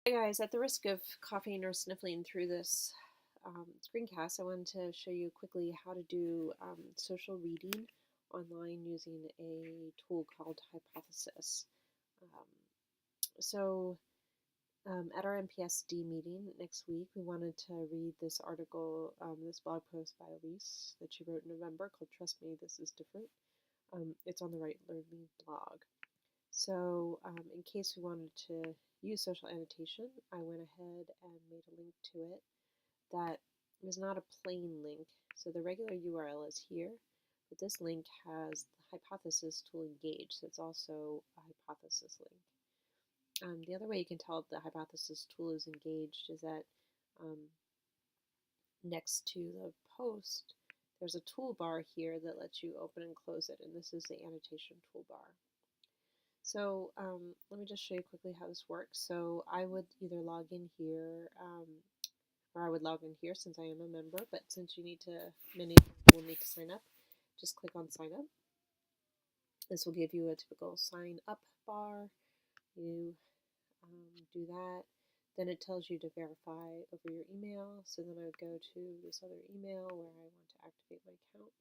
Hey guys, at the risk of coughing or sniffling through this screencast, I wanted to show you quickly how to do social reading online using a tool called Hypothesis. Um, so at our NPSD meeting next week, we wanted to read this article, this blog post by Elise that she wrote in November called Trust Me, This is Different. It's on the Right Learning blog. So in case we wanted to use social annotation, I went ahead and made a link to it that is not a plain link. So the regular URL is here, but this link has the hypothesis tool engaged, so it's also a hypothesis link. The other way you can tell if the hypothesis tool is engaged is that um, next to the post, there's a toolbar here that lets you open and close it, and this is the annotation toolbar. So let me just show you quickly how this works. So I would either log in here, or I would log in here since I am a member, but since many people will need to sign up, just click on sign up. This will give you a typical sign up bar. You do that. Then it tells you to verify over your email. So then I would go to this other email where I want to activate my account.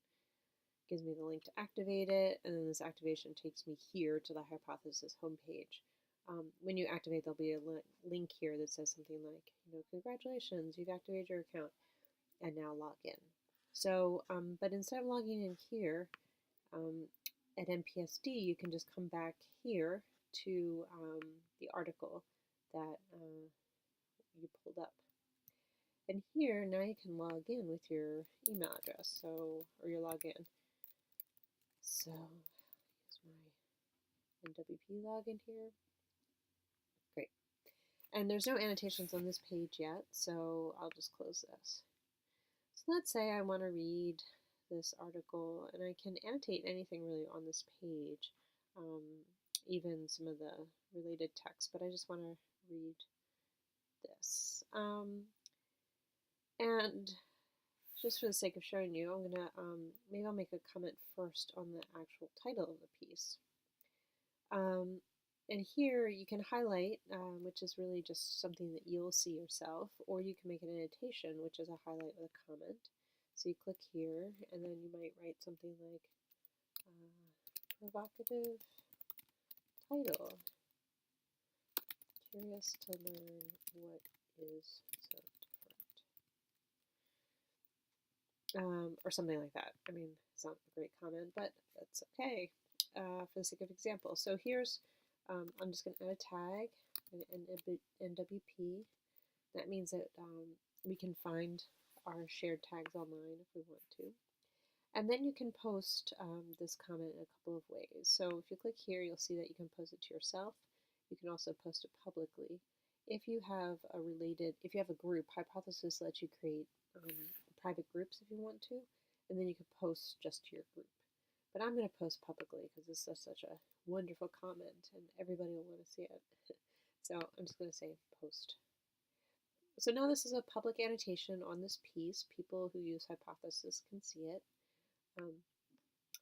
Gives me the link to activate it, and then this activation takes me here to the Hypothesis homepage. When you activate, there'll be a link here that says something like, congratulations, you've activated your account, and now log in. So, but instead of logging in here at NPSD, you can just come back here to the article that you pulled up. And here, now you can log in with your email address, or your login. So here's my NWP login here. Great. And there's no annotations on this page yet, so I'll just close this. So let's say I want to read this article, and I can annotate anything really on this page, even some of the related text, but I just want to read this. And just for the sake of showing you, I'm going to, maybe I'll make a comment first on the actual title of the piece. And here you can highlight, which is really just something that you'll see yourself, or you can make an annotation, which is a highlight with a comment. So you click here, and then you might write something like provocative title, curious to learn what is so different, or something like that. I mean, it's not a great comment, but that's okay for the sake of example. So here's I'm just going to add a tag, an NWP. That means that we can find our shared tags online if we want to. And then you can post this comment in a couple of ways. So if you click here, you'll see that you can post it to yourself. You can also post it publicly. If you have a group, Hypothesis lets you create private groups if you want to, and then you can post just to your group. But I'm going to post publicly because this is such a wonderful comment and everybody will want to see it. So I'm just going to say post. So now this is a public annotation on this piece. People who use Hypothesis can see it.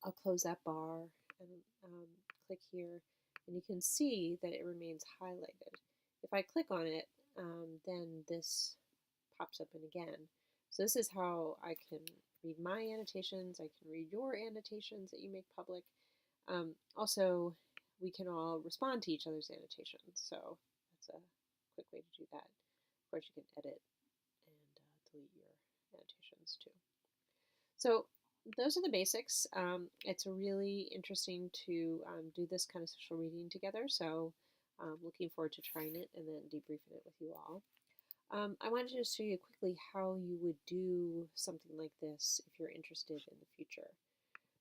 I'll close that bar and click here, and you can see that it remains highlighted. If I click on it, then this pops up again. So this is how I can read my annotations. I can read your annotations that you make public. Also, we can all respond to each other's annotations. So that's a quick way to do that. Of course, you can edit and delete your annotations too. So those are the basics. It's really interesting to do this kind of social reading together. So looking forward to trying it and then debriefing it with you all. I wanted to just show you quickly how you would do something like this if you're interested in the future.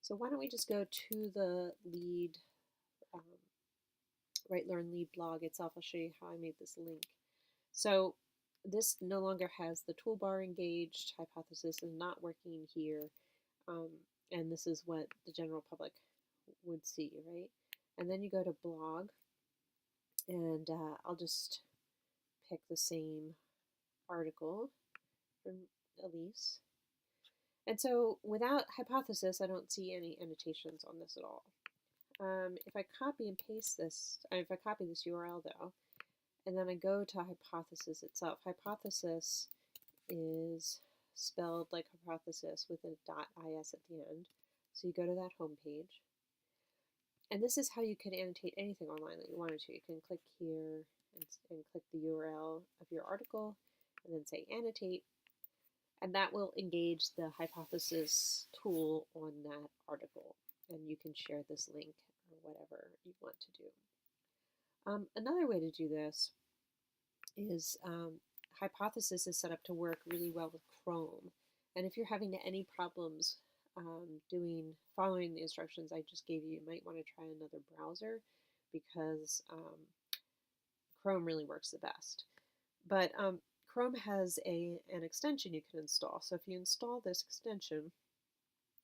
So why don't we just go to the lead, Right Learn Lead blog itself. I'll show you how I made this link. So this no longer has the toolbar engaged. Hypothesis is not working here. And this is what the general public would see, right? And then you go to blog, and I'll just pick the same article from Elise. And so without Hypothesis, I don't see any annotations on this at all. If I copy and paste this, if I copy this URL though, and then I go to Hypothesis itself. Hypothesis is spelled like hypothesis with a .is at the end. So you go to that home page. And this is how you can annotate anything online that you wanted to. You can click here and click the URL of your article and then say annotate. And that will engage the hypothesis tool on that article. And you can share this link or whatever you want to do. Another way to do this is Hypothesis is set up to work really well with Chrome. And if you're having any problems following the instructions I just gave you, you might want to try another browser because Chrome really works the best. But Chrome has an extension you can install. So if you install this extension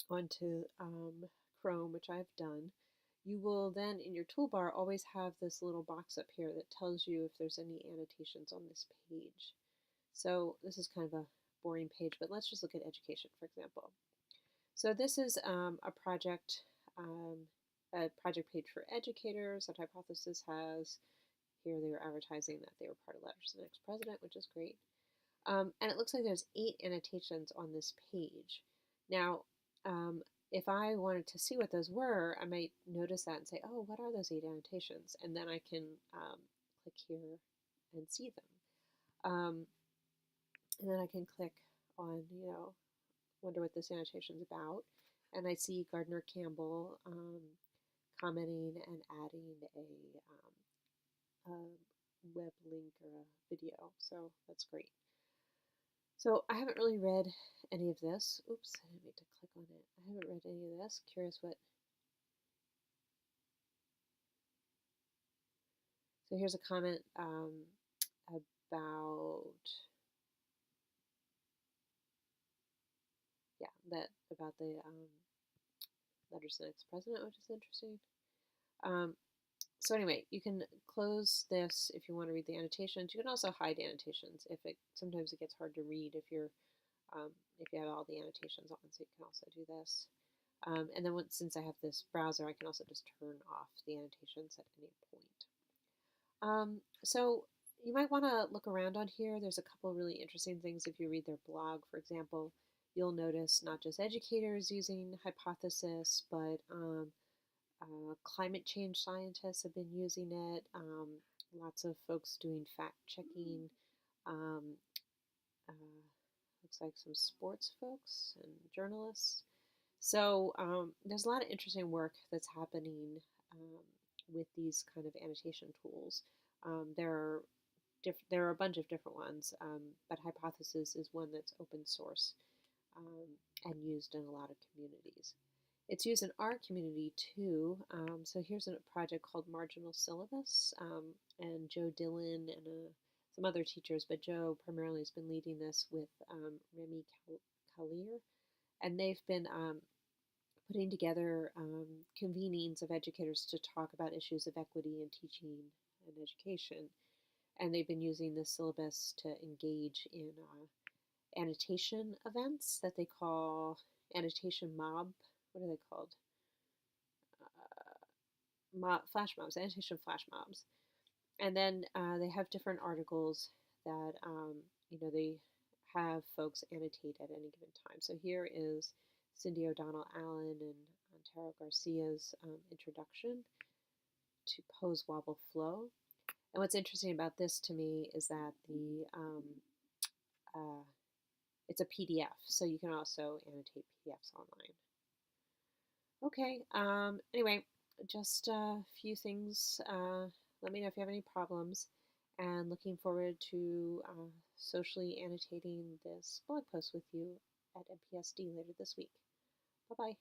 onto Chrome, which I've done, you will then in your toolbar always have this little box up here that tells you if there's any annotations on this page. So this is kind of a boring page, but let's just look at education, for example. So this is a project page for educators that Hypothesis has. Here they were advertising that they were part of Letters to the Next President, which is great. And it looks like there's 8 annotations on this page. Now, if I wanted to see what those were, I might notice that and say, oh, what are those 8 annotations? And then I can click here and see them. And then I can click on, wonder what this annotation is about. And I see Gardner Campbell commenting and adding a web link or a video. So that's great. So I haven't really read any of this. Oops, I didn't mean to click on it. I haven't read any of this. Curious what. So here's a comment about the Letters to the Next President, which is interesting. So anyway, you can close this if you want to read the annotations. You can also hide annotations if sometimes it gets hard to read if you have all the annotations on. So you can also do this. And then since I have this browser, I can also just turn off the annotations at any point. So you might want to look around on here. There's a couple really interesting things if you read their blog, for example. You'll notice not just educators using Hypothesis, but climate change scientists have been using it. Lots of folks doing fact-checking. Looks like some sports folks and journalists. So there's a lot of interesting work that's happening with these kind of annotation tools. There are a bunch of different ones, but Hypothesis is one that's open source and used in a lot of communities. It's used in our community too. So here's a project called Marginal Syllabus, and Joe Dillon and some other teachers, but Joe primarily has been leading this with Remy Kalir, and they've been putting together convenings of educators to talk about issues of equity in teaching and education. And they've been using this syllabus to engage in annotation events that they call annotation mob. What are they called? Flash mobs, annotation flash mobs. And then they have different articles that, they have folks annotate at any given time. So here is Cindy O'Donnell Allen and Antero Garcia's introduction to Pose Wobble Flow. And what's interesting about this to me is that it's a PDF, so you can also annotate PDFs online. Okay, anyway, just a few things. Let me know if you have any problems, and looking forward to socially annotating this blog post with you at NPSD later this week. Bye-bye.